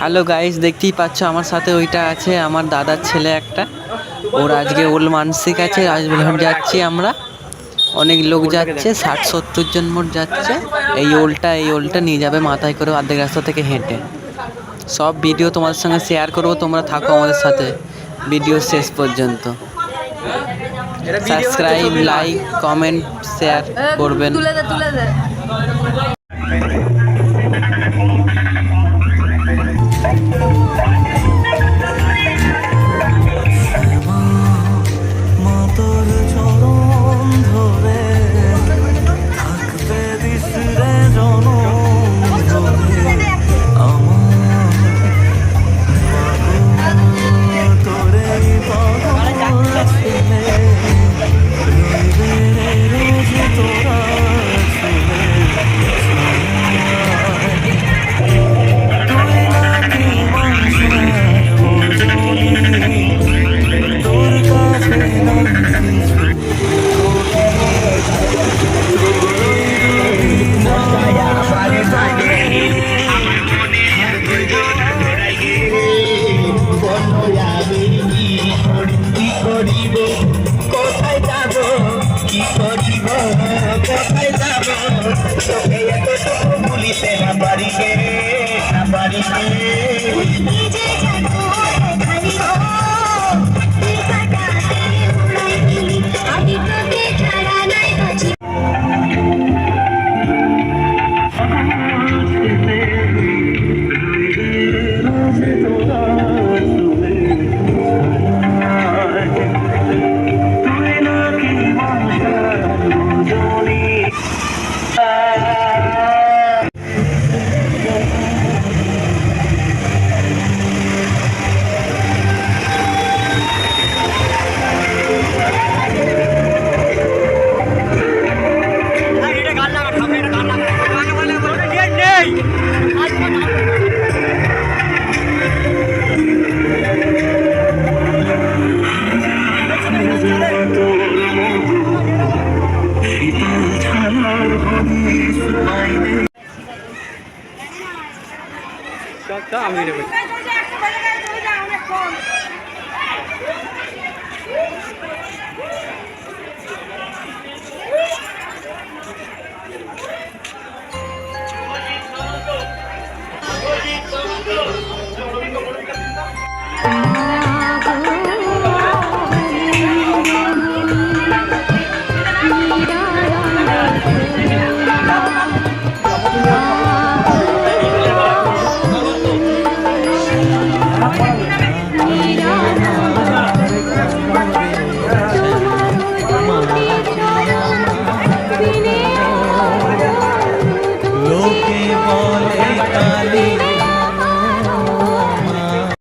Hello guys, দেখতেই পাচ্ছ আমার সাথে ওইটা আছে আমার দাদার ছেলে একটা। ওর আজকে ওল মানসিক আছে, রাজবেলহাট যাচ্ছি আমরা। অনেক লোক যাচ্ছে, 60-70 জন মোট যাচ্ছে। এই ওলটা নিয়ে যাবে মাথায় করে অর্ধেক রাস্তা থেকে হেঁটে। সব ভিডিও তোমাদের সঙ্গে শেয়ার করবো, তোমরা থাকো আমাদের সাথে ভিডিও শেষ পর্যন্ত। সাবস্ক্রাইব, লাইক, কমেন্ট, শেয়ার করবেন। তুলে দে। কোথায় যাব কি করিব কোথায় যাব তোকে এতটুকু ভুলিতে না পারি গে না পারি গে নিজে জানো খালি ও তুই কাটাতে উড়াই দিলি আমি তোকে ছাড়া নাই বাঁচি আমি